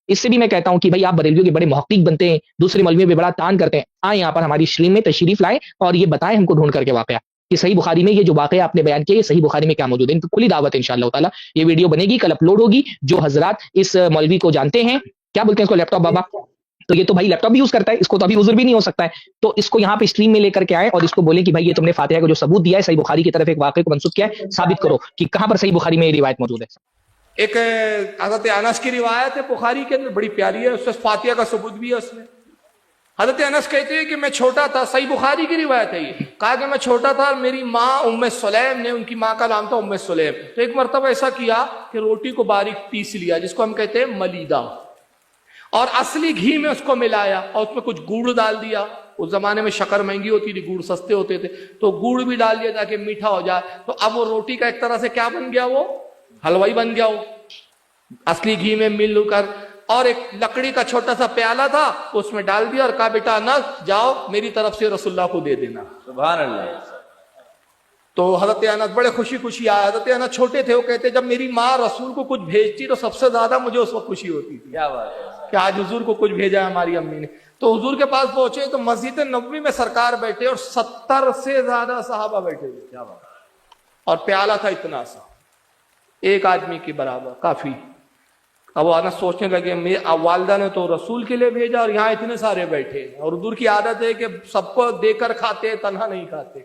اس سے بھی میں کہتا ہوں کہ بھائی آپ بریلویوں کے بڑے محقق بنتے ہیں، دوسرے مولویوں پہ بڑا تان کرتے ہیں، آئیں یہاں پر ہماری اسٹریم میں تشریف لائیں اور یہ بتائیں ہم کو ڈھونڈ کر کے واقعہ کہ صحیح بخاری میں یہ جو واقعہ آپ نے بیان کیا، یہ صحیح بخاری میں کیا موجود ہے۔ ان کو کھلی دعوت ہے انشاءاللہ تعالیٰ، یہ ویڈیو بنے گی، کل اپلوڈ ہوگی۔ جو حضرات اس مولوی کو جانتے ہیں، کیا بولتے ہیں اس کو، لیپ ٹاپ بابا، تو یہ تو بھائی لیپ ٹاپ بھی یوز کرتا ہے، اس کو تو ابھی عذر بھی نہیں ہو سکتا ہے، تو اس کو یہاں پہ اسٹریم میں لے کر کے آئے اور اس کو بولیں کہ بھائی یہ تم نے فاتحہ کا جو ثبوت دیا ہے صحیح بخاری کی طرف ایک واقعے کو منسوخ کیا ہے، ثابت کرو کہ کہاں پر صحیح بخاری میں یہ روایت موجود ہے۔ ایک حضرت انس کی روایت ہے بخاری کے اندر، بڑی پیاری ہے، اس سے فاتحہ کا ثبوت بھی ہے اس میں۔ حضرت انس کہتے ہیں کہ میں چھوٹا تھا، صحیح بخاری کی روایت ہے یہ، کہا کہ میں چھوٹا تھا، میری ماں ام سلیم نے، ان کی ماں کا نام تھا ام سلیم، تو ایک مرتبہ ایسا کیا کہ روٹی کو باریک پیس لیا، جس کو ہم کہتے ہیں ملیدہ، اور اصلی گھی میں اس کو ملایا اور اس میں کچھ گڑ ڈال دیا۔ اس زمانے میں شکر مہنگی ہوتی تھی، گڑ سستے ہوتے تھے، تو گڑ بھی ڈال دیا تاکہ میٹھا ہو جائے، تو اب وہ روٹی کا ایک طرح سے کیا بن گیا، وہ حلوائی بن گیا وہ اصلی گھی میں مل کر۔ اور ایک لکڑی کا چھوٹا سا پیالہ تھا، اس میں ڈال دیا اور کہا بیٹا انس جاؤ میری طرف سے رسول اللہ کو دے دینا۔ سبحان اللہ۔ تو حضرت انس بڑے خوشی خوشی آئے۔ حضرت انس چھوٹے تھے، وہ کہتے جب میری ماں رسول کو کچھ بھیجتی تو سب سے زیادہ مجھے اس وقت خوشی ہوتی تھی کیا بات ہے، کہ آج حضور کو کچھ بھیجا ہے ہماری امی نے۔ تو حضور کے پاس پہنچے تو مسجد نبوی میں سرکار بیٹھے اور 70 سے زیادہ صحابہ بیٹھے ہوئے، کیا بات ہے۔ اور پیالہ تھا اتنا سا، ایک آدمی کے برابر، کافی۔ اب وہ انس سوچنے لگے میری والدہ نے تو رسول کے لیے بھیجا اور یہاں اتنے سارے بیٹھے، اور حضور کی عادت ہے کہ سب کو دے کر کھاتے، تنہا نہیں کھاتے۔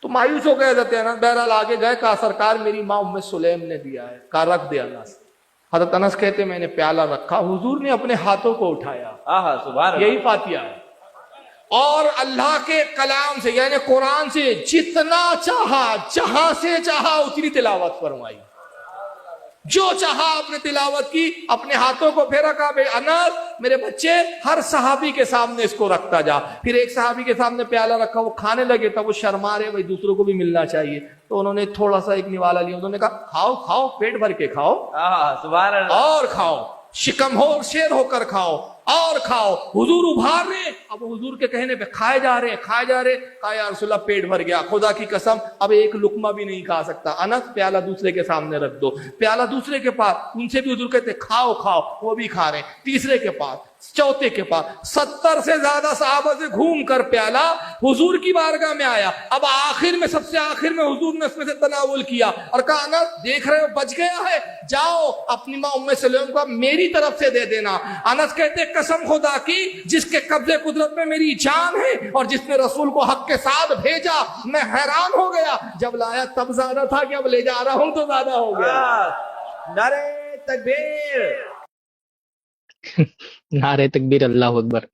تو مایوس ہو گئے حضرت انس، بہرحال آگے گئے، کہا سرکار میری ماں ام سلیم نے دیا ہے، کہا رکھ دے انس۔ حضرت انس کہتے میں نے پیالہ رکھا، حضور نے اپنے ہاتھوں کو اٹھایا، آہا سبحان اللہ۔ یہی فاتحہ ہے، اور اللہ کے کلام سے یعنی قرآن سے جتنا چاہا، جہاں سے چاہا اتنی تلاوت فرمائی، جو چاہا اپنے تلاوت کی، اپنے ہاتھوں کو پھیرا، کہا بے انس میرے بچے ہر صحابی کے سامنے اس کو رکھتا جا۔ پھر ایک صحابی کے سامنے پیالہ رکھا، وہ کھانے لگے، تب وہ شرما رہے، بھائی دوسروں کو بھی ملنا چاہیے، تو انہوں نے تھوڑا سا ایک نوالا لیا، انہوں نے کہا کھاؤ کھاؤ، پیٹ بھر کے کھاؤ، آہا سبحان اللہ۔ اور کھاؤ، شکم ہو شیر ہو کر کھاؤ اور کھاؤ۔ حضور ابھار رہے، اب حضور کے کہنے پہ کھائے جا رہے کھائے جا رہے، کہا یا رسول اللہ پیٹ بھر گیا، خدا کی قسم اب ایک لقمہ بھی نہیں کھا سکتا۔ انس پیالہ دوسرے کے سامنے رکھ دو، پیالہ دوسرے کے پاس، ان سے بھی حضور کہتے کھاؤ کھاؤ، وہ بھی کھا رہے، تیسرے کے پاس، چوتھے کے پاس، 70 سے زیادہ صحابہ سے گھوم کر پیالہ حضور کی بارگاہ میں آیا۔ اب آخر میں، سب سے آخر میں حضور نے اس میں سے تناول کیا اور کہا انس دیکھ رہے ہو بچ گیا ہے، جاؤ اپنی ماں ام سلیم کو میری طرف سے دے دینا۔ انس کہتے قسم خدا کی جس کے قبضے قدرت میں میری جان ہے اور جس نے رسول کو حق کے ساتھ بھیجا، میں حیران ہو گیا، جب لایا تب زیادہ تھا کہ اب لے جا رہا ہوں تو زیادہ ہو گیا۔ نعرہ تکبیر، نعرہ تکبیر، اللہ اکبر،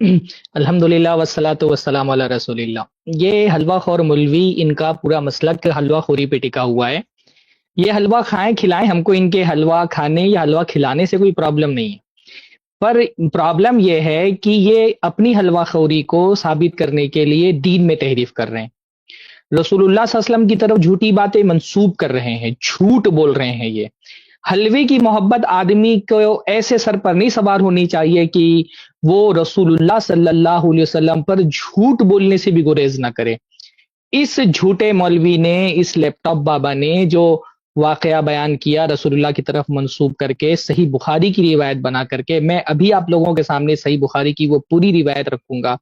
الحمدللہ والصلاۃ والسلام علی رسول اللہ۔ یہ حلوہ خور مولوی، ان کا پورا مسلک حلوہ خوری پہ ٹکا ہوا ہے۔ یہ حلوہ کھائیں کھلائیں، ہم کو ان کے حلوہ کھانے یا حلوہ کھلانے سے کوئی پرابلم نہیں ہے، پر پرابلم یہ ہے کہ یہ اپنی حلوہ خوری کو ثابت کرنے کے لیے دین میں تحریف کر رہے ہیں، رسول اللہ صلی اللہ علیہ وسلم کی طرف جھوٹی باتیں منسوب کر رہے ہیں، جھوٹ بول رہے ہیں۔ یہ حلوے کی محبت آدمی کو ایسے سر پر نہیں سوار ہونی چاہیے کہ وہ رسول اللہ صلی اللہ علیہ وسلم پر جھوٹ بولنے سے بھی گریز نہ کرے۔ اس جھوٹے مولوی نے، اس لیپ ٹاپ بابا نے جو واقعہ بیان کیا رسول اللہ کی طرف منسوب کر کے، صحیح بخاری کی روایت بنا کر کے، میں ابھی آپ لوگوں کے سامنے صحیح بخاری کی وہ پوری روایت رکھوں گا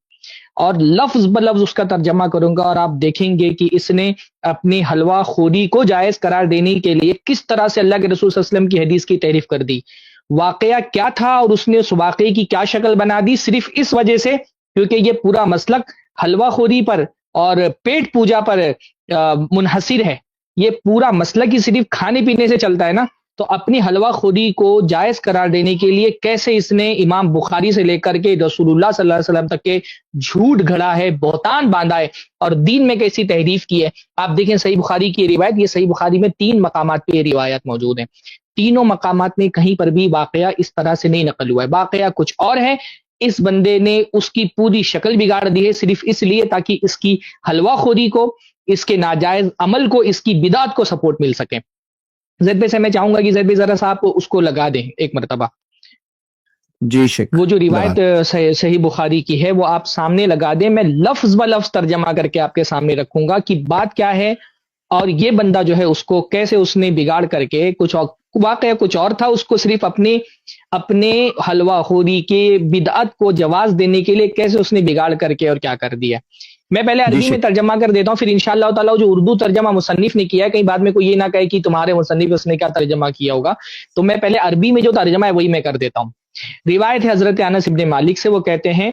اور لفظ بلفظ اس کا ترجمہ کروں گا، اور آپ دیکھیں گے کہ اس نے اپنی حلوہ خوری کو جائز قرار دینے کے لیے کس طرح سے اللہ کے رسول صلی اللہ علیہ وسلم کی حدیث کی تعریف کر دی۔ واقعہ کیا تھا اور اس نے اس واقعے کی کیا شکل بنا دی، صرف اس وجہ سے کیونکہ یہ پورا مسلک حلوہ خوری پر اور پیٹ پوجا پر منحصر ہے۔ یہ پورا مسلک ہی صرف کھانے پینے سے چلتا ہے نا، تو اپنی حلوہ خوری کو جائز قرار دینے کے لیے کیسے اس نے امام بخاری سے لے کر کے رسول اللہ صلی اللہ علیہ وسلم تک کے جھوٹ گھڑا ہے، بہتان باندھا ہے اور دین میں کیسی تحریف کی ہے۔ آپ دیکھیں صحیح بخاری کی روایت، یہ صحیح بخاری میں 3 مقامات پہ یہ روایت موجود ہیں، تینوں مقامات میں کہیں پر بھی واقعہ اس طرح سے نہیں نقل ہوا ہے، واقعہ کچھ اور ہے۔ اس بندے نے اس کی پوری شکل بگاڑ دی ہے صرف اس لیے تاکہ اس کی حلوہ خوری کو، اس کے ناجائز عمل کو، اس کی بدعت کو سپورٹ مل سکے۔ زید بھائی سے میں چاہوں گا کہ زید بھائی ذرا سا آپ اس کو لگا دیں ایک مرتبہ، جی شیخ، وہ جو روایت صحیح بخاری کی ہے وہ آپ سامنے لگا دیں، میں لفظ بلفظ ترجمہ کر کے آپ کے سامنے رکھوں گا کہ بات کیا ہے اور یہ بندہ جو ہے اس کو کیسے اس نے بگاڑ کر کے، کچھ واقعہ کچھ اور تھا، اس کو صرف اپنے حلوہ خوری کے بدعت کو جواز دینے کے لیے کیسے اس نے بگاڑ کر کے اور کیا کر دیا. میں پہلے عربی میں ترجمہ کر دیتا ہوں، پھر انشاءاللہ تعالیٰ جو اردو ترجمہ مصنف نے کیا ہے، کہیں بعد میں کوئی یہ نہ کہے کہ تمہارے مصنف اس نے کیا ترجمہ کیا ہوگا، تو میں پہلے عربی میں جو ترجمہ ہے وہی میں کر دیتا ہوں. روایت ہے حضرت انس ابن مالک سے، وہ کہتے ہیں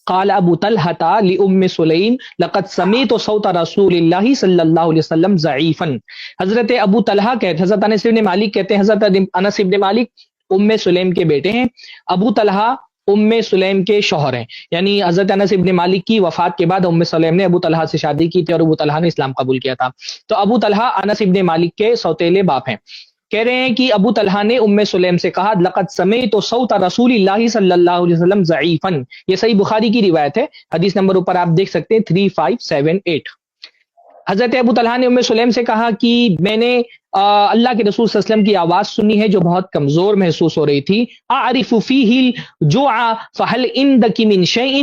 قال ابو طلحہ لام سلیم لقد سمعت صوت رسول اللہ صلی اللہ علیہ وسلم ضعیفا. حضرت ابو طلحہ کہتے، حضرت انس ابن مالک کہتے ہیں، حضرت انس ابن مالک ام سلیم کے بیٹے ہیں، ابو طلحہ ام سلیم کے شوہر ہیں. یعنی حضرت انس ابن مالک کی وفات کے بعد ام سلیم نے ابو طلحہ سے شادی کی تھی اور ابو طلحہ نے اسلام قبول کیا تھا. تو ابو طلحہ انس ابن مالک کے سوتیلے باپ ہیں. کہہ رہے ہیں کہ ابو طلحہ نے ام سلیم سے کہا لقد سمعت صوت رسول اللہ صلی اللہ علیہ وسلم ضعیفا. یہ صحیح بخاری کی روایت ہے، حدیث نمبر اوپر آپ دیکھ سکتے ہیں 3578. حضرت ابو طلحہ نے ام سلیم سے کہا کہ میں نے اللہ کے رسول صلی اللہ علیہ وسلم کی آواز سنی ہے جو بہت کمزور محسوس ہو رہی تھی. اعرف فیہ الجوع فهل عندک من شیء،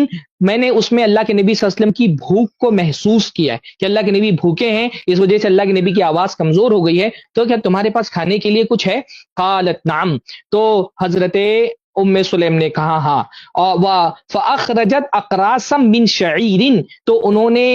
میں نے اس میں اللہ کے نبی صلی اللہ علیہ وسلم کی بھوک کو محسوس کیا ہے کہ اللہ کے نبی بھوکے ہیں، اس وجہ سے اللہ کے نبی کی آواز کمزور ہو گئی ہے، تو کیا تمہارے پاس کھانے کے لیے کچھ ہے؟ قالت نعم، تو حضرت ام سلیم نے کہا ہاں. فاخرجت اقراسا من شعیر، تو انہوں نے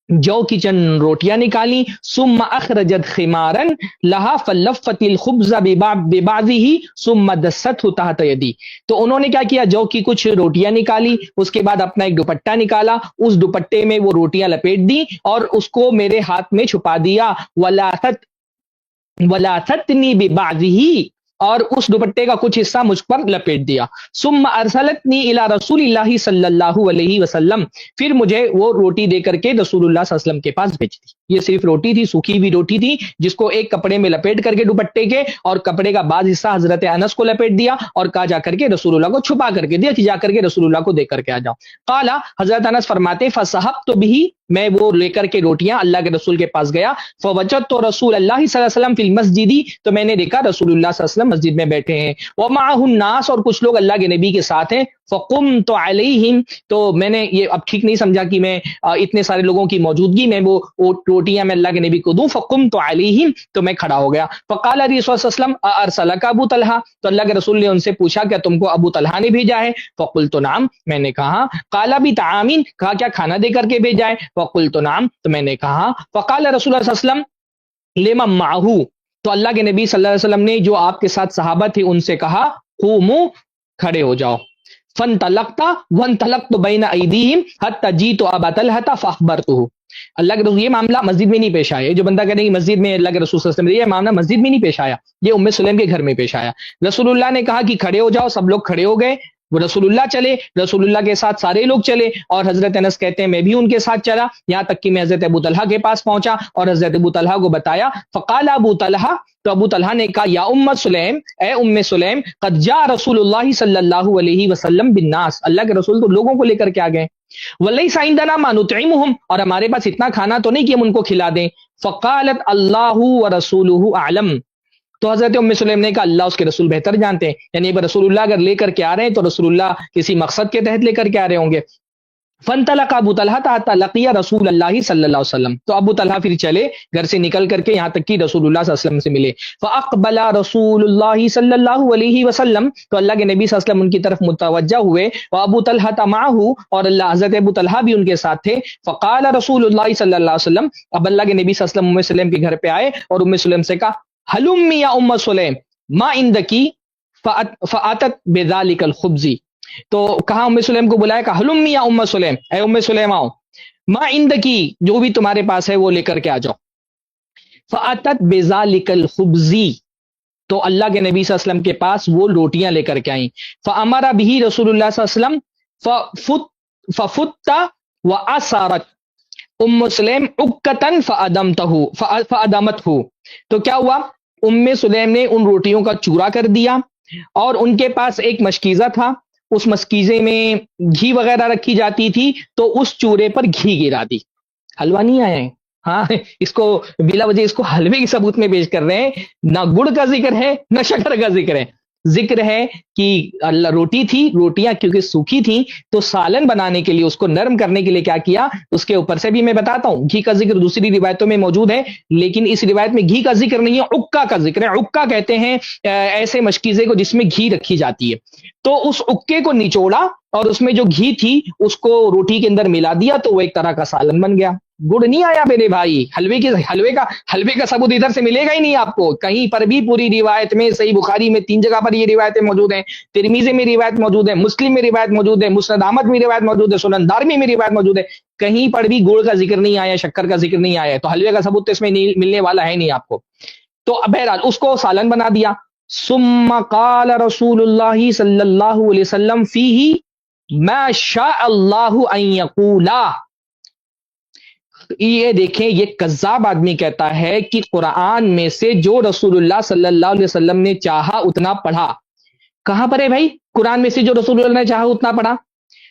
جو کی چند روٹیاں نکالی. ثم اخرجت خمارا لها فلفت الخبز ببعضه ثم دسته تحت يدي، تو انہوں نے کیا کیا، جو کی کچھ روٹیاں نکالی، اس کے بعد اپنا ایک دوپٹہ نکالا، اس دوپٹے میں وہ روٹیاں لپیٹ دی اور اس کو میرے ہاتھ میں چھپا دیا. ولاثتنی ببعضه، اور اس دوپٹے کا کچھ حصہ مجھ پر لپیٹ دیا. ثم ارسلتنی الی رسول اللہ صلی اللہ علیہ وسلم، پھر مجھے وہ روٹی دے کر کے رسول اللہ صلی اللہ علیہ وسلم کے پاس بھیج دی. یہ صرف روٹی تھی، سوکھی ہوئی روٹی تھی، جس کو ایک کپڑے میں لپیٹ کر کے دوپٹے کے، اور کپڑے کا بعض حصہ حضرت انس کو لپیٹ دیا اور کہا جا کر کے رسول اللہ کو چھپا کر کے دیا کہ جا کر کے رسول اللہ کو دے کر کے آ جاؤ. قال، حضرت انس فرماتے فصحبت به، میں وہ لے کر کے روٹیاں اللہ کے رسول کے پاس گیا. فوجدت رسول اللہ صلی اللہ علیہ وسلم فی المسجد، تو میں نے دیکھا رسول اللہ صلی اللہ علیہ وسلم مسجد میں بیٹھے ہیں. ومعه الناس، اور کچھ لوگ اللہ کے نبی کے ساتھ ہیں. فقمت علیہم، تو میں نے یہ اب ٹھیک نہیں سمجھا کہ میں اتنے سارے لوگوں کی موجودگی میں وہ روٹیاں میں اللہ کے نبی کو دوں. فقمت علیہم، تو میں کھڑا ہو گیا. فقال رسول صلی اللہ علیہ وسلم ارسلک ابو طلحہ، تو اللہ کے رسول نے ان سے پوچھا کیا تم کو ابو طلحہ نے بھیجا ہے؟ فقلت نعم، میں نے کہا. قال بطعام، کہا کیا کھانا دے کر کے بھیجا ہے؟ فقلت نعم، تو میں نے کہا. فقال رسول اللہ صلی اللہ علیہ وسلم لمن معه، تو اللہ کے نبی صلی اللہ علیہ وسلم نے جو آپ کے ساتھ صحابہ تھے ان سے کہا قوموا، کھڑے ہو جاؤ. فانطلقت وانطلقت بین ایدیہم حتی جئت ابا طلحہ فاخبرتہ. اللہ کے رسول، یہ معاملہ مسجد میں نہیں پیش آیا. جو بندہ کہتے ہیں کہ مسجد میں اللہ کے رسول صلی اللہ علیہ وسلم، یہ معاملہ مسجد میں نہیں پیش آیا، یہ ام سلیم کے گھر میں پیش آیا. رسول اللہ نے کہا کہ کھڑے ہو جاؤ، سب لوگ کھڑے ہو گئے. وہ رسول اللہ چلے، رسول اللہ کے ساتھ سارے لوگ چلے، اور حضرت انس کہتے ہیں میں بھی ان کے ساتھ چلا، یہاں تک کہ میں حضرت ابو طلحہ کے پاس پہنچا اور حضرت ابو طلحہ کو بتایا. فقال ابو طلحہ، تو ابو طلحہ نے کہا یا ام سلیم، اے ام سلیم، قد جاء رسول اللہ صلی اللہ علیہ وسلم بالناس، اللہ کے رسول تو لوگوں کو لے کر کے آ گئے. ولیس عندنا ما نطعمهم، اور ہمارے پاس اتنا کھانا تو نہیں کہ ہم ان کو کھلا دیں. فقالت اللہ ورسولہ اعلم، تو حضرت ام سلیم نے کہا اللہ اس کے رسول بہتر جانتے ہیں. یعنی رسول اللہ اگر لے کر کے آ رہے ہیں تو رسول اللہ کسی مقصد کے تحت لے کر کے آ رہے ہوں گے. فانطلق ابو طلحہ حتى لقي رسول اللہ صلی اللہ علیہ وسلم، تو ابو طلحہ پھر چلے گھر سے نکل کر کے یہاں تک کہ رسول اللہ صلی اللہ علیہ وسلم سے ملے. فاقبل رسول اللہ صلی اللہ علیہ وسلم، تو اللہ کے نبی صلی اللہ علیہ وسلم ان کی طرف متوجہ ہوئے. وابو طلحہ معه، اور اللہ حضرت ابو طلحہ بھی ان کے ساتھ تھے. فقال رسول اللہ صلی اللہ علیہ وسلم، اب اللہ کے نبی صلی اللہ علیہ وسلم ام سلیم کے گھر پہ آئے اور ام سلیم سے کہا حلمی یا ام سلیم ما عندکی فاتت بذلک الخبز، تو کہا ام سلیم کو بلایا کہ حلمی یا ام سلیم، اے ام سلیم آؤ، ما عندکی، جو بھی تمہارے پاس ہے وہ لے کر کے آ جاؤ. فاتت بذلک الخبز، تو اللہ کے نبی صلی اللہ علیہ وسلم کے پاس وہ روٹیاں لے کر کے آئیں. فامر به رسول اللہ صلی اللہ علیہ وسلم ففت واثرت ام سلیم عکتا فادمته، تو کیا ہوا، ام سلیم نے ان روٹیوں کا چورا کر دیا اور ان کے پاس ایک مشکیزہ تھا، اس مشکیزے میں گھی وغیرہ رکھی جاتی تھی، تو اس چورے پر گھی گرا دی. حلوہ نہیں آیا ہے، ہاں اس کو بلا وجہ اس کو حلوے کے ثبوت میں پیش کر رہے ہیں. نہ گڑ کا ذکر ہے نہ شکر کا ذکر ہے. ذکر ہے کہ اللہ روٹی تھی، روٹیاں کیونکہ سوکھی تھیں تو سالن بنانے کے لیے، اس کو نرم کرنے کے لیے کیا کیا، اس کے اوپر سے بھی میں بتاتا ہوں، گھی کا ذکر دوسری روایتوں میں موجود ہے، لیکن اس روایت میں گھی کا ذکر نہیں ہے، عکا کا ذکر ہے۔ عکا کہتے ہیں ایسے مشکیزے کو جس میں گھی رکھی جاتی ہے، تو اس عکے کو نچوڑا اور اس میں جو گھی تھی اس کو روٹی کے اندر ملا دیا تو وہ ایک طرح کا سالن بن گیا۔ گڑ نہیں آیا میرے بھائی، حلوے کا ثبوت ادھر سے ملے گا ہی نہیں آپ کو کہیں پر بھی۔ پوری روایت میں صحیح بخاری میں 3 جگہ پر یہ روایتیں موجود ہیں، ترمذی میں روایت موجود ہے، مسلم میں روایت موجود ہے، مسند احمد میں روایت موجود ہے، سنن دارمی میں روایت موجود ہے، کہیں پر بھی گڑ کا ذکر نہیں آیا، شکر کا ذکر نہیں آیا، تو حلوے کا ثبوت تو اس میں ملنے والا ہے نہیں آپ کو۔ تو بہرحال اس کو سالن بنا دیا۔ ثم قال رسول اللہ صلی اللہ علیہ وسلم فیہ ما شاء اللہ ان یقولا۔ یہ دیکھیں، یہ کذاب آدمی کہتا ہے کہ قرآن میں سے جو رسول اللہ صلی اللہ علیہ وسلم نے چاہا اتنا پڑھا۔ کہاں پر ہے بھائی قرآن میں سے جو رسول اللہ نے چاہا اتنا پڑھا؟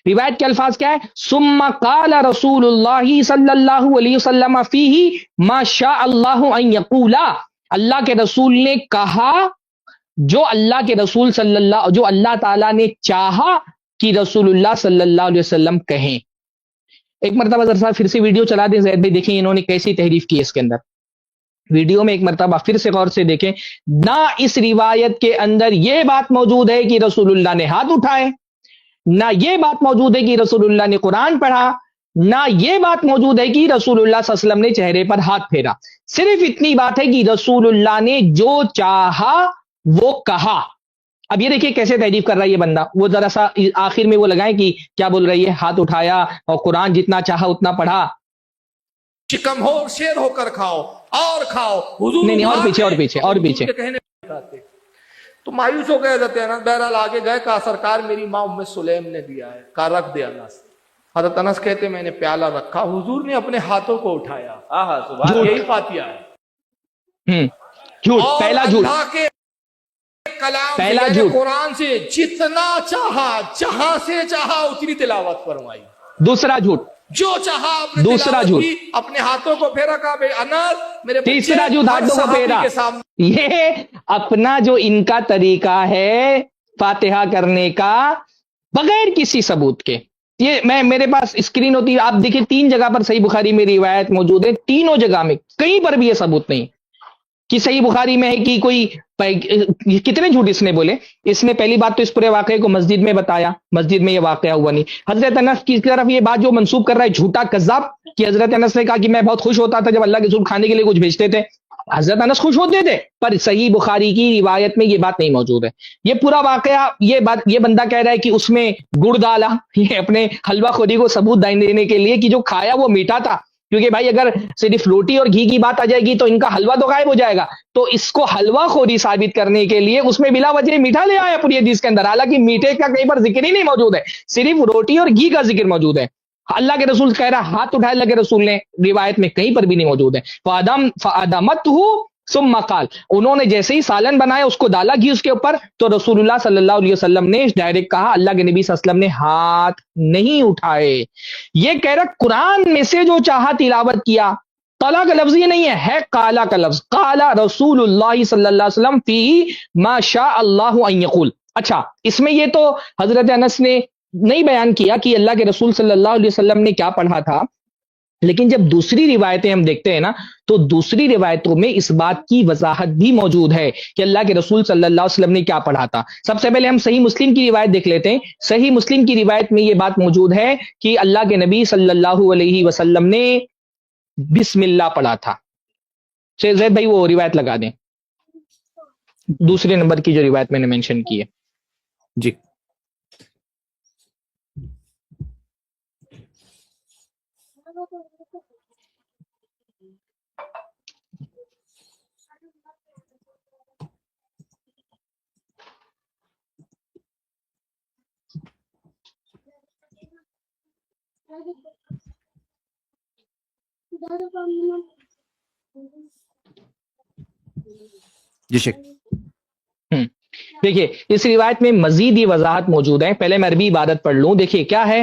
روایت کے الفاظ کیا ہے؟ ثم قال رسول اللہ صلی اللہ علیہ وسلم فیہ ما شاء اللہ ان یقولا۔ اللہ کے رسول نے کہا جو اللہ کے رسول جو اللہ تعالیٰ نے چاہا کہ رسول اللہ صلی اللہ علیہ وسلم کہیں۔ ایک مرتبہ ذرا صاحب پھر سے ویڈیو چلا دیں زید بھائی، دیکھیں انہوں نے کیسی تحریف کی ہے اس کے اندر۔ ویڈیو میں ایک مرتبہ پھر سے غور سے دیکھیں، نہ اس روایت کے اندر یہ بات موجود ہے کہ رسول اللہ نے ہاتھ اٹھائے، نہ یہ بات موجود ہے کہ رسول اللہ نے قرآن پڑھا، نہ یہ بات موجود ہے کہ رسول اللہ صلی اللہ علیہ وسلم نے چہرے پر ہاتھ پھیرا۔ صرف اتنی بات ہے کہ رسول اللہ نے جو چاہا وہ کہا۔ اب یہ دیکھیے کیسے تعریف کر رہا ہے یہ بندہ، وہ ذرا سا آخر میں وہ لگائیں کہ کیا بول رہی ہے، ہاتھ اٹھایا اور قرآن جتنا چاہا اتنا پڑھا۔ شکم ہو شیر ہو کر کھاؤ اور کھاؤ، حضور نہیں اور پیچھے اور پیچھے اور حضور پیچھے کے کہنے پہ آتے۔ تو مایوس ہو گئے حضرت انس، بہرحال آگے گئے، کہا سرکار میری ماں ام سلیم نے دیا ہے، کہا رکھ دے انس۔ حضرت انس کہتے میں نے پیالہ رکھا، حضور نے اپنے ہاتھوں کو اٹھایا، آہا سبحان اللہ۔ یہی فاتحہ ہے۔ جھوٹ، اور پہلا جھوٹ، اللہ کے کلام سے پہلا یعنی جھوٹ، قرآن سے جتنا چاہا، جہاں سے چاہا اتنی تلاوت فرمائی، دوسرا جھوٹ، جو چاہا اپنے دوسرا تلاوت جھوٹ، کی، اپنے ہاتھوں کو پھیرا، کہا بے انس میرے بچے تیسرا جھوٹ، ہر ہاتھوں کو صحابی پھیرا۔ کے سامنے۔ یہ اپنا جو ان کا طریقہ ہے فاتحہ کرنے کا بغیر کسی ثبوت کے، یہ میرے پاس اسکرین ہوتی ہے، آپ دیکھیں 3 جگہ پر صحیح بخاری میں روایت موجود ہے، تینوں جگہ میں کہیں پر بھی یہ ثبوت نہیں کہ صحیح بخاری میں ہے کہ کوئی کتنے جھوٹ اس نے بولے۔ اس نے پہلی بات تو اس پورے واقعے کو مسجد میں بتایا، مسجد میں یہ واقعہ ہوا نہیں۔ حضرت انس کی طرف یہ بات جو منسوب کر رہا ہے جھوٹا کذاب، کہ حضرت انس نے کہا کہ میں بہت خوش ہوتا تھا جب اللہ کے رسول کھانے کے لیے کچھ بھیجتے تھے۔ حضرت انس خوش ہوتے تھے، پر صحیح بخاری کی روایت میں یہ بات نہیں موجود ہے۔ یہ پورا واقعہ یہ بندہ کہہ رہا ہے کہ اس میں گڑ ڈالا، یہ اپنے حلوہ خوری کو ثبوت دینے کے لیے کہ جو کھایا وہ میٹھا تھا، کیونکہ بھائی اگر صرف روٹی اور گھی کی بات آ جائے گی تو ان کا حلوہ تو غائب ہو جائے گا، تو اس کو حلوہ خوری ثابت کرنے کے لیے اس میں بلا وجہ میٹھا لے آیا پوری حدیث کے اندر، حالانکہ میٹھے کا کہیں پر ذکر ہی نہیں موجود ہے، صرف روٹی اور گھی کا ذکر موجود ہے۔ اللہ کے رسول کہہ رہا ہاتھ اٹھایا اللہ کے رسول نے، روایت میں کہیں پر بھی نہیں موجود ہے۔ فَأَدَمَتْهُ ثم قال، انہوں نے جیسے ہی سالن بنایا اس کو ڈالا گھی اس کے اوپر، تو رسول اللہ صلی اللہ علیہ وسلم نے ڈائریکٹ کہا، اللہ کے نبی صلی اللہ علیہ وسلم نے ہاتھ نہیں اٹھائے۔ یہ کہہ رہا قرآن میں سے جو چاہا تلاوت کیا، قالا کا لفظ یہ نہیں ہے قالا کا لفظ، قالا رسول اللہ صلی اللہ علیہ وسلم فی ما شاء اللہ ان یقول۔ اچھا، اس میں یہ تو حضرت انس نے نہیں بیان کیا کہ اللہ کے رسول صلی اللہ علیہ وسلم نے کیا پڑھا تھا، لیکن جب دوسری روایتیں ہم دیکھتے ہیں نا تو دوسری روایتوں میں اس بات کی وضاحت بھی موجود ہے کہ اللہ کے رسول صلی اللہ علیہ وسلم نے کیا پڑھا تھا۔ سب سے پہلے ہم صحیح مسلم کی روایت دیکھ لیتے ہیں۔ صحیح مسلم کی روایت میں یہ بات موجود ہے کہ اللہ کے نبی صلی اللہ علیہ وسلم نے بسم اللہ پڑھا تھا۔ زید بھائی وہ روایت لگا دیں، دوسرے نمبر کی جو روایت میں نے مینشن کی ہے۔ جی جی شیخ، دیکھیے اس روایت میں مزید یہ وضاحت موجود ہے۔ پہلے میں عربی عبارت پڑھ لوں، دیکھیے کیا ہے،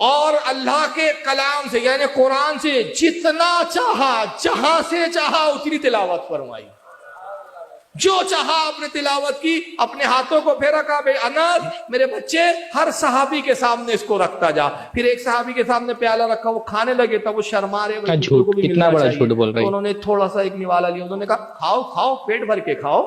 اور اللہ کے کلام سے یعنی قرآن سے جتنا چاہا، جہاں سے چاہا اتنی تلاوت فرمائی، جو چاہا اپنے تلاوت کی، اپنے ہاتھوں کو پھیرا، کہا بے انس میرے بچے ہر صحابی کے سامنے اس کو رکھتا جا۔ پھر ایک صحابی کے سامنے پیالہ رکھا، وہ کھانے لگے تب وہ شرما رہے، کیا جھوٹ، کتنا بڑا جھوٹ بول رہے ہیں۔ انہوں نے تھوڑا سا ایک نوالا لیا، انہوں نے کہا کھاؤ کھاؤ، پیٹ بھر کے کھاؤ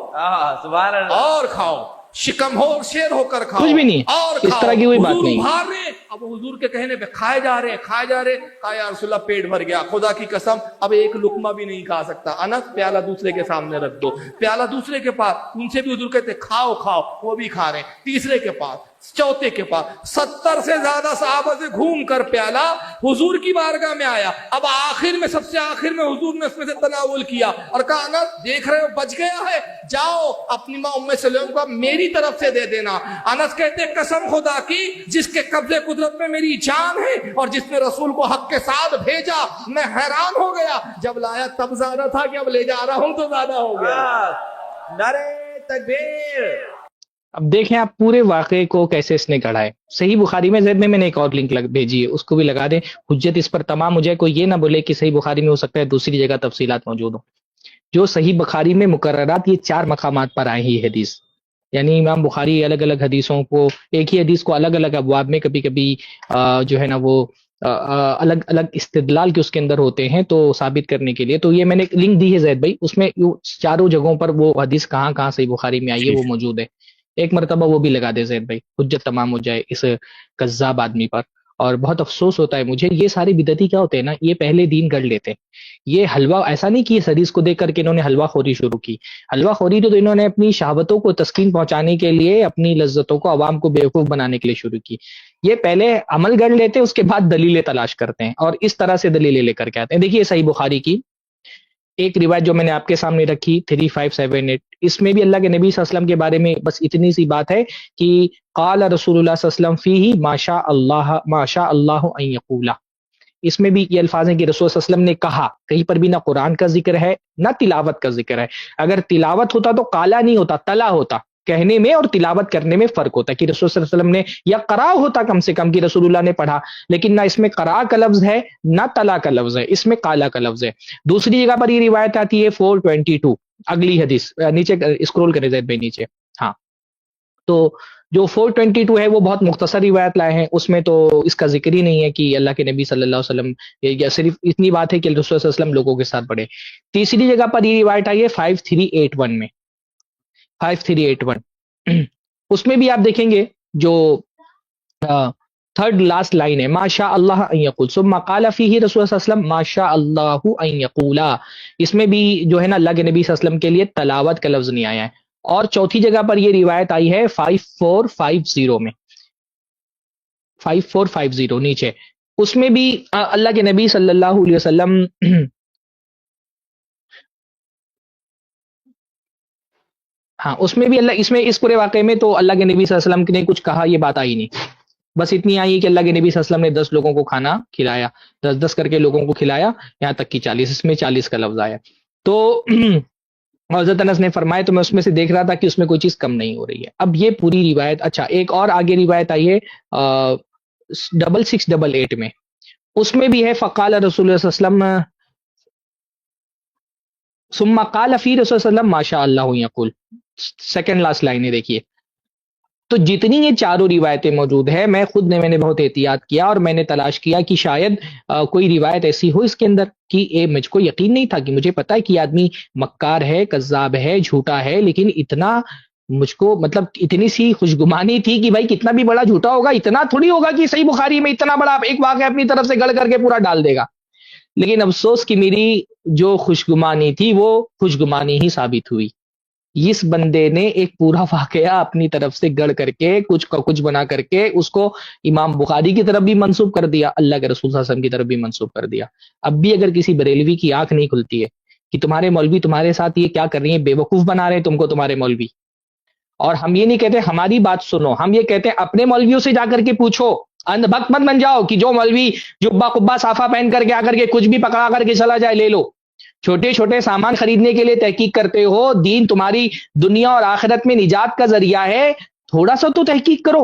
سبحان اللہ، اور کھاؤ، شکم ہو اور شیر ہو کر کھاؤ، کچھ بھی نہیں، اور اس طرح کی کوئی بات حضور نہیں۔ ابھار رہے، اب حضور کے کہنے پہ کھائے جا رہے کھائے جا رہے، کہا یا رسول اللہ پیٹ بھر گیا، خدا کی قسم اب ایک لقمہ بھی نہیں کھا سکتا۔ انس پیالہ دوسرے کے سامنے رکھ دو، پیالہ دوسرے کے پاس، ان سے بھی حضور کہتے کھاؤ کھاؤ، وہ بھی کھا رہے ہیں، تیسرے کے پاس، چوتھے کے پاس، 70 سے زیادہ صحابہ سے گھوم کر پیالہ حضور کی بارگاہ میں آیا۔ اب آخر میں، سب سے آخر میں حضور نے اس میں سے تناول کیا اور کہا انس دیکھ رہے ہو بچ گیا ہے، جاؤ اپنی ماں ام سلیم کو میری طرف سے دے دینا۔ انس کہتے قسم خدا کی جس کے قبضے قدرت میں میری جان ہے اور جس نے رسول کو حق کے ساتھ بھیجا، میں حیران ہو گیا، جب لایا تب زیادہ تھا کہ اب لے جا رہا ہوں تو زیادہ ہو گیا۔ نعرہ تکبیر۔ اب دیکھیں آپ پورے واقعے کو کیسے اس نے گڑھا ہے۔ صحیح بخاری میں زید میں نے ایک اور لنک بھیجی ہے، اس کو بھی لگا دیں، حجت اس پر تمام ہو جائے، کوئی یہ نہ بولے کہ صحیح بخاری میں ہو سکتا ہے دوسری جگہ تفصیلات موجود ہوں۔ جو صحیح بخاری میں مقررات یہ 4 مقامات پر آئی ہی حدیث، یعنی امام بخاری الگ الگ حدیثوں کو، ایک ہی حدیث کو الگ الگ ابواب میں کبھی کبھی جو ہے نا وہ الگ الگ استدلال کے اس کے اندر ہوتے ہیں تو ثابت کرنے کے لیے، تو یہ میں نے لنک دی ہے زید بھائی، اس میں چاروں جگہوں پر وہ حدیث کہاں کہاں صحیح بخاری میں آئی ہے وہ موجود ہے، ایک مرتبہ وہ بھی لگا دے زید بھائی، حجت تمام ہو جائے اس کذاب آدمی پر۔ اور بہت افسوس ہوتا ہے مجھے، یہ سارے بدعتی کیا ہوتے ہیں نا، یہ پہلے دین گڑھ لیتے ہیں۔ یہ حلوہ ایسا نہیں کہ اس حدیث کو دیکھ کر کے انہوں نے حلوہ خوری شروع کی، حلوہ خوری تو انہوں نے اپنی شہوتوں کو تسکین پہنچانے کے لیے، اپنی لذتوں کو عوام کو بیوقوف بنانے کے لیے شروع کی۔ یہ پہلے عمل گڑھ لیتے ہیں، اس کے بعد دلیلیں تلاش کرتے ہیں اور اس طرح سے دلیلیں لے کر کے آتے ہیں۔ دیکھیے صحیح بخاری کی ایک روایت جو میں نے آپ کے سامنے رکھی 3578، اس میں بھی اللہ کے نبی صلی اللہ علیہ وسلم کے بارے میں بس اتنی سی بات ہے کہ قال رسول اللہ صلی اللہ علیہ وسلم فیہ ما شاء اللہ ان یقول، اس میں بھی یہ الفاظ ہیں کہ رسول صلی اللہ علیہ وسلم نے کہا، کہیں پر بھی نہ قرآن کا ذکر ہے نہ تلاوت کا ذکر ہے۔ اگر تلاوت ہوتا تو قالا نہیں ہوتا، تلا ہوتا، کہنے میں اور تلاوت کرنے میں فرق ہوتا ہے کہ رسول صلی اللہ علیہ وسلم نے، یا قرا ہوتا کم سے کم کہ رسول اللہ نے پڑھا، لیکن نہ اس میں قرا کا لفظ ہے نہ تلا کا لفظ ہے، اس میں قالا کا لفظ ہے۔ دوسری جگہ پر یہ روایت آتی ہے 422، اگلی حدیث نیچے اسکرول کریں زید بھائی نیچے، ہاں، تو جو 422 ہے وہ بہت مختصر روایت لائے ہیں، اس میں تو اس کا ذکر ہی نہیں ہے کہ اللہ کے نبی صلی اللہ علیہ وسلم، یا صرف اتنی بات ہے کہ رسول صلی اللہ علیہ وسلم لوگوں کے ساتھ پڑھے۔ تیسری جگہ پر یہ روایت آئی ہے 5381 میں، 5381 اس میں بھی آپ دیکھیں گے جو تھرڈ لاسٹ لائن ہے، ما شاء اللہ ان یقول ثم قال فیہ رسول اللہ صلی اللہ علیہ وسلم ما شاء اللہ ان یقولا، اس میں بھی جو ہے نا اللہ کے نبی صلی اللہ علیہ وسلم کے لیے تلاوت کا لفظ نہیں آیا ہے۔ اور چوتھی جگہ پر یہ روایت آئی ہے 5450 میں، 5450 نیچے، اس میں بھی اللہ کے نبی صلی اللہ علیہ وسلم ہاں اس میں بھی اللہ، اس میں اس پورے واقعے میں تو اللہ کے نبی صلی اللہ علیہ وسلم نے کچھ کہا، یہ بات آئی نہیں، بس اتنی آئی کہ اللہ کے نبی صلی اللہ علیہ وسلم نے 10 لوگوں کو کھانا کھلایا، 10 کر کے لوگوں کو کھلایا، یہاں تک کہ 40، اس میں 40 کا لفظ آیا۔ تو حضرت انس نے فرمایا تو میں اس میں سے دیکھ رہا تھا کہ اس میں کوئی چیز کم نہیں ہو رہی ہے۔ اب یہ پوری روایت، اچھا ایک اور آگے روایت آئی ہے 6688 میں، اس میں بھی ہے فقال رسول اللہ صلی اللہ علیہ وسلم ثم قال فی رسول اللہ صلی اللہ علیہ وسلم ما شاء اللہ یقول، سیکنڈ لاسٹ لائن ہے دیکھیے۔ تو جتنی یہ چاروں روایتیں موجود ہیں، میں خود نے بہت احتیاط کیا اور میں نے تلاش کیا کہ شاید کوئی روایت ایسی ہو اس کے اندر کہ مجھ کو یقین نہیں تھا، کہ مجھے پتا ہے کہ یہ آدمی مکار ہے، کذاب ہے، جھوٹا ہے، لیکن اتنا مجھ کو مطلب اتنی سی خوشگمانی تھی کہ بھائی کتنا بھی بڑا جھوٹا ہوگا، اتنا تھوڑی ہوگا کہ صحیح بخاری میں اتنا بڑا ایک واقعہ اپنی طرف سے گڑھ کر کے پورا ڈال دے گا۔ لیکن افسوس کہ میری جو خوشگمانی تھی وہ خوشگمانی ہی ثابت ہوئی۔ اس بندے نے ایک پورا واقعہ اپنی طرف سے گڑھ کر کے کچھ کا کچھ بنا کر کے اس کو امام بخاری کی طرف بھی منسوب کر دیا، اللہ کے رسول صلی اللہ علیہ وسلم کی طرف بھی منسوب کر دیا۔ اب بھی اگر کسی بریلوی کی آنکھ نہیں کھلتی ہے کہ تمہارے مولوی تمہارے ساتھ یہ کیا کر رہی ہیں، بے وقوف بنا رہے ہیں تم کو تمہارے مولوی، اور ہم یہ نہیں کہتے ہماری بات سنو، ہم یہ کہتے ہیں اپنے مولویوں سے جا کر کے پوچھو، اندھ بھکت مت بن جاؤ کہ جو مولوی جبہ قبہ صافہ پہن کر کے آ کر کے کچھ بھی پکڑا کر کے چلا جائے لے لو۔ چھوٹے چھوٹے سامان خریدنے کے لیے تحقیق کرتے ہو، دین تمہاری دنیا اور آخرت میں نجات کا ذریعہ ہے، تھوڑا سا تو تحقیق کرو۔